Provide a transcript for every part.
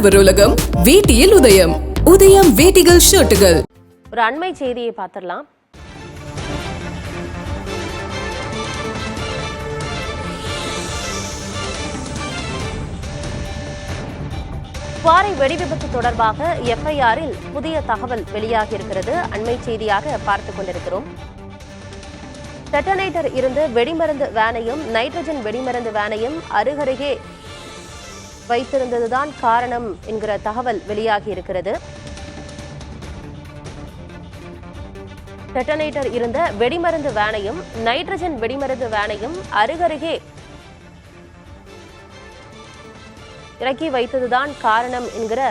உழவர் உலகம் வேட்டியில் உதயம். உதயம் வேட்டிகள் ஷர்ட்டுகள். ஒரு அண்மை செய்தியை பார்த்திடலாம். குவாரி வெடி விபத்து தொடர்பாக எஃப்ஐஆரில் புதிய தகவல் வெளியாகி இருக்கிறது. அண்மை செய்தியாக பார்த்துக் கொண்டிருக்கிறோம். டெட்டனேட்டர் இருந்து வெடிமருந்து வேனையும் நைட்ரஜன் வெடிமருந்து வேனையும் அருகருகே வைத்திருந்ததுதான் காரணம் என்கிற தகவல் வெளியாகி இருக்கிறது. டெட்டனேட்டர் இருந்த வெடிமருந்து வேனையும் நைட்ரஜன் வெடிமருந்து வேனையும் அருகருகே இறக்கி வைத்ததுதான் காரணம் என்கிற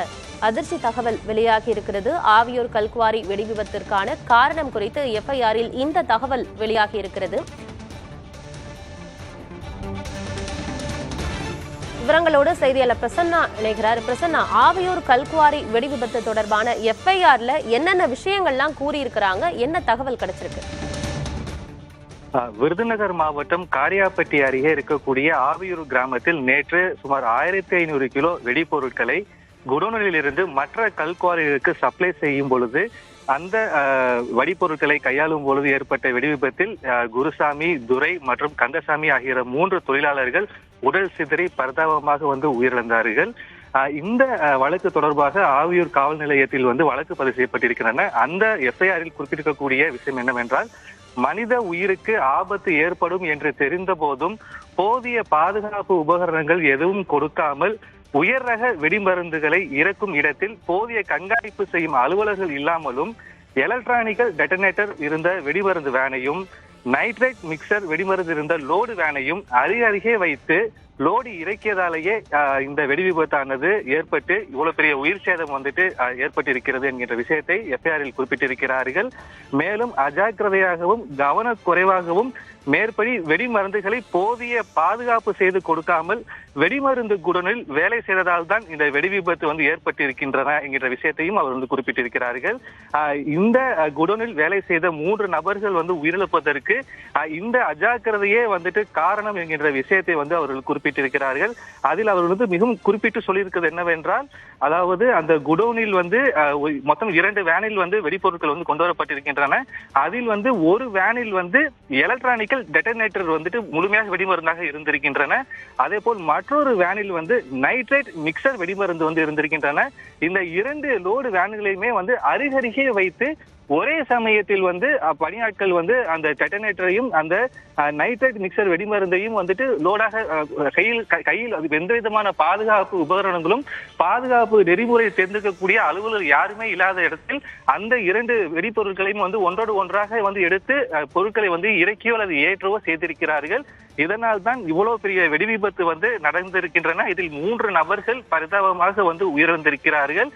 அதிர்ச்சி தகவல் வெளியாகி இருக்கிறது. ஆவியூர் கல்குவாரி வெடி விபத்திற்கான காரணம் குறித்து எஃப்ஐஆரில் இந்த தகவல் வெளியாகி இருக்கிறது. விவரங்களோடு செய்தியாளர் பிரசன்னா இணைகிறார். பிரசன்னா, ஆவியூர் கல்குவாரி வெடி விபத்து தொடர்பான எஃப்ஐஆர்ல என்னென்ன விஷயங்கள்லாம் கூறியிருக்கிறாங்க, என்ன தகவல் கிடைச்சிருக்கு? விருதுநகர் மாவட்டம் காரியாப்பட்டி அருகே இருக்கக்கூடிய ஆவியூர் கிராமத்தில் நேற்று சுமார் 1500 கிலோ வெடிப்பொருட்களை குடோனில் இருந்து மற்ற கல்குவாரிகளுக்கு சப்ளை செய்யும் பொழுது அந்த வெடிப்பொருட்களை கையாளும் பொழுது ஏற்பட்ட வெடி விபத்தில் குருசாமி, துரை மற்றும் கந்தசாமி ஆகிய 3 தொழிலாளர்கள் உடல் சிதறி பரிதாபமாக உயிரிழந்தார்கள். இந்த வழக்கு தொடர்பாக ஆவியூர் காவல் நிலையத்தில் வழக்கு பதிவு செய்யப்பட்டிருக்கின்றன. அந்த எஃப்ஐஆரில் குறிப்பிட்டிருக்கக்கூடிய விஷயம் என்னவென்றால், மனித உயிருக்கு ஆபத்து ஏற்படும் என்று தெரிந்த போதும் போதிய பாதுகாப்பு உபகரணங்கள் எதுவும் கொடுக்காமல் உயர் ரக வெடிமருந்துகளை இறக்கும் இடத்தில் போதிய கண்காணிப்பு செய்யும் அலுவலர்கள் இல்லாமலும் எலக்ட்ரானிக்கல் டெட்டனேட்டர் இருந்த வெடிமருந்து வேனையும் நைட்ரேட் மிக்சர் வெடிமருந்து இருந்த லோடு வேனையும் அருகே வைத்து லோடு இறக்கியதாலேயே இந்த வெடி விபத்தானது ஏற்பட்டு இவ்வளவு பெரிய உயிர் சேதம் ஏற்பட்டிருக்கிறது என்கின்ற விஷயத்தை எஃப்ஐஆரில் குறிப்பிட்டிருக்கிறார்கள். மேலும் அஜாக்கிரதையாகவும் கவனக்குறைவாகவும் மேற்படி வெடிமருந்துகளை போதிய பாதுகாப்பு செய்து கொடுக்காமல் வெடிமருந்து குடோனில் வேலை செய்ததால் தான் இந்த வெடி விபத்து ஏற்பட்டிருக்கின்றன என்கின்ற விஷயத்தையும் அவர் குறிப்பிட்டிருக்கிறார்கள். இந்த குடோனில் வேலை செய்த 3 நபர்கள் உயிரிழப்பதற்கு இந்த அஜாக்கிரதையே காரணம் என்கின்ற விஷயத்தை அவர்கள் குறிப்பிட்டிருக்கிறார்கள். அதில் அவர்கள் மிகவும் குறிப்பிட்டு சொல்லியிருக்கிறது என்னவென்றால், அதாவது அந்த குடோனில் மொத்தம் 2 வேனில் வெடிப்பொருட்கள் கொண்டு வரப்பட்டிருக்கின்றன. அதில் ஒரு வேனில் எலக்ட்ரானிக்கல் டெட்டனேட்டர் முழுமையாக வெடிமருந்தாக இருந்திருக்கின்றன. அதே போல் மற்றொரு வேனில் நைட்ரேட் மிக்சர் வெடிமருந்து இருந்திருக்கின்றன. இந்த 2 லோடு வேன்களையுமே அருகருகே வைத்து ஒரே சமயத்தில் பணியாட்கள் அந்த டெட்டனேட்டரையும் அந்த நைட்ரேட் மிக்சர் வெடிமருந்தையும் லோடாக கையில் எந்த விதமான பாதுகாப்பு உபகரணங்களும் பாதுகாப்பு நெறிமுறை தேர்ந்தெடுக்கக்கூடிய அலுவலர் யாருமே இல்லாத இடத்தில் அந்த 2 வெடிப்பொருட்களையும் ஒன்றோடு ஒன்றாக எடுத்து பொருட்களை இறக்கியோ அல்லது ஏற்றவோ செய்திருக்கிறார்கள். இதனால் தான் இவ்வளவு பெரிய வெடி விபத்து நடந்திருக்கின்றன. இதில் 3 நபர்கள் பரிதாபமாக உயிரிழந்திருக்கிறார்கள்.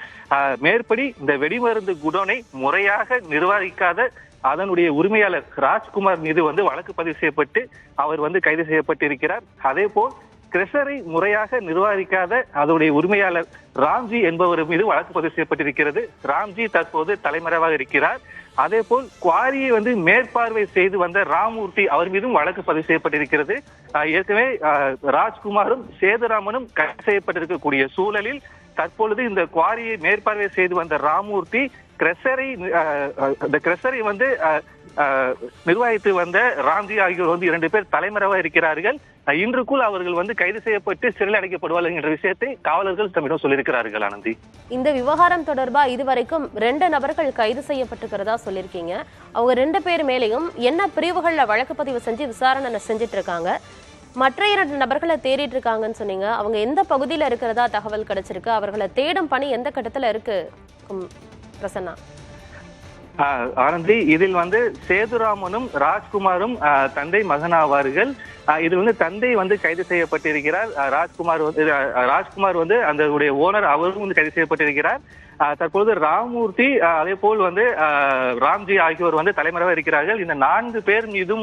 மேற்படி இந்த வெடிமருந்து குடோனை முறையாக நிர்வகிக்காத அதனுடைய உரிமையாளர் ராஜ்குமார் மீது வழக்கு பதிவு செய்யப்பட்டு அவர் கைது செய்யப்பட்டிருக்கிறார். அதே போல் கிரெஷரை முறையாக நிர்வகிக்காத அதனுடைய உரிமையாளர் ராம்ஜி என்பவர் மீது வழக்கு பதிவு செய்யப்பட்டிருக்கிறது. ராம்ஜி தற்போது தலைமறைவாக இருக்கிறார். அதே போல் குவாரியை மேற்பார்வை செய்து வந்த ராமூர்த்தி அவர் மீதும் வழக்கு பதிவு செய்யப்பட்டிருக்கிறது. ஏற்கனவே ராஜ்குமாரும் சேதுராமனும் கைது செய்யப்பட்டிருக்கக்கூடிய சூழலில் தற்பொழுது இந்த குவாரியை மேற்பார்வை செய்து வந்த ராமூர்த்தி கிரெஷரை நிர்வகித்து வந்த ராம்ஜி ஆகியோர் 2 பேர் தலைமறைவாக இருக்கிறார்கள். இன்றுக்குள் அவர்கள் கைது செய்யப்பட்டு சிறையில் அடைக்கப்படுவார்கள் என்ற விஷயத்தை காவலர்கள் தம்மிடம் சொல்லியிருக்கிறார்கள். ஆனந்தி, இந்த விவகாரம் தொடர்பா இதுவரைக்கும் 2 நபர்கள் கைது செய்யப்பட்டிருக்கிறதா சொல்லியிருக்கீங்க. அவங்க 2 பேர் மேலேயும் என்ன பிரிவுகள்ல வழக்கு பதிவு செஞ்சு விசாரணை செஞ்சுட்டு இருக்காங்க? மற்ற 2 நபர்களை தேடிட்டு இருக்காங்கன்னு சொன்னீங்க. அவங்க எந்த பகுதியில இருக்கிறதா தகவல் கிடைச்சிருக்கு? அவர்களை தேடும் பணி எந்த கட்டத்துல இருக்கு பிரசன்னா? ஆனந்தி, இதில் சேதுராமனும் ராஜ்குமாரும் தந்தை மகனாவார்கள். இது தந்தை கைது செய்யப்பட்டிருக்கிறார். ராஜ்குமார் அந்த ஓனர் அவரும் கைது செய்யப்பட்டிருக்கிறார். தற்போது ராமூர்த்தி அதே போல் ராம்ஜி ஆகியோர் தலைமறைவாக இருக்கிறார்கள். இந்த 4 பேர் மீதும்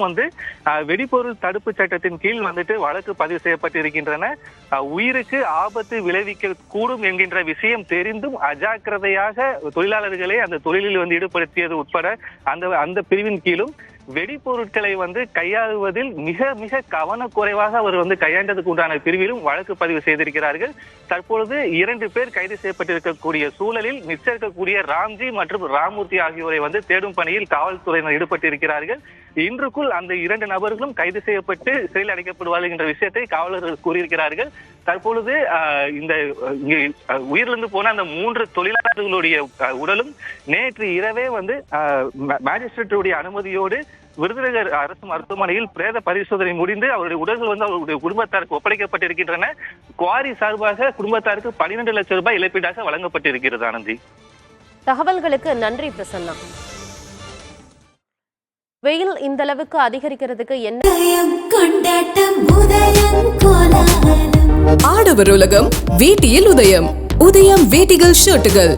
வெடிபொருள் தடுப்பு சட்டத்தின் கீழ் வழக்கு பதிவு செய்யப்பட்டிருக்கின்றன. உயிருக்கு ஆபத்து விளைவிக்க கூடும் என்கின்ற விஷயம் தெரிந்தும் அஜாக்கிரதையாக தொழிலாளர்களை அந்த தொழிலில் ஈடுபடுத்தியது உட்பட அந்த பிரிவின் கீழும் வெடிபொருட்களை கையாளுவதில் மிக மிக கவனக்குறைவாக அவர் கையாண்டதுக்கு உண்டான பிரிவிலும் வழக்கு பதிவு செய்திருக்கிறார்கள். தற்பொழுது 2 பேர் கைது செய்யப்பட்டிருக்கக்கூடிய சூழலில் மிச்சம் இருக்கக்கூடிய ராம்ஜி மற்றும் ராமூர்த்தி ஆகியோரை தேடும் பணியில் காவல்துறையினர் ஈடுபட்டிருக்கிறார்கள். இன்றுக்குள் அந்த 2 நபர்களும் கைது செய்யப்பட்டு சிறையில் அடைக்கப்படுவார்கள் என்ற விஷயத்தை காவலர்கள் கூறியிருக்கிறார்கள். தற்பொழுது இந்த உயிரிழந்து போன அந்த 3 தொழிலாளர்களுடைய உடலும் நேற்று இரவே மேஜிஸ்ட்ரேட்டுடைய அனுமதியோடு விருதுநகர் அரசு மருத்துவமனையில் பிரேத பரிசோதனை முடிந்து அவருடைய உடல்கள் அவருடைய குடும்பத்தாருக்கு ஒப்படைக்கப்பட்டிருக்கின்றன. குவாரி சார்பாக குடும்பத்தாருக்கு 12 லட்சம் ரூபாய் இழப்பீடாக வழங்கப்பட்டிருக்கிறது. ஆனந்தி, தகவல்களுக்கு நன்றி பிரசன்னா. வெயில் இந்த அளவுக்கு அதிகரிக்கிறதுக்கு என்ன? ஆடவர் உலகம் வேட்டியில் உதயம். உதயம் வேட்டிகள் ஷர்ட்டுகள்.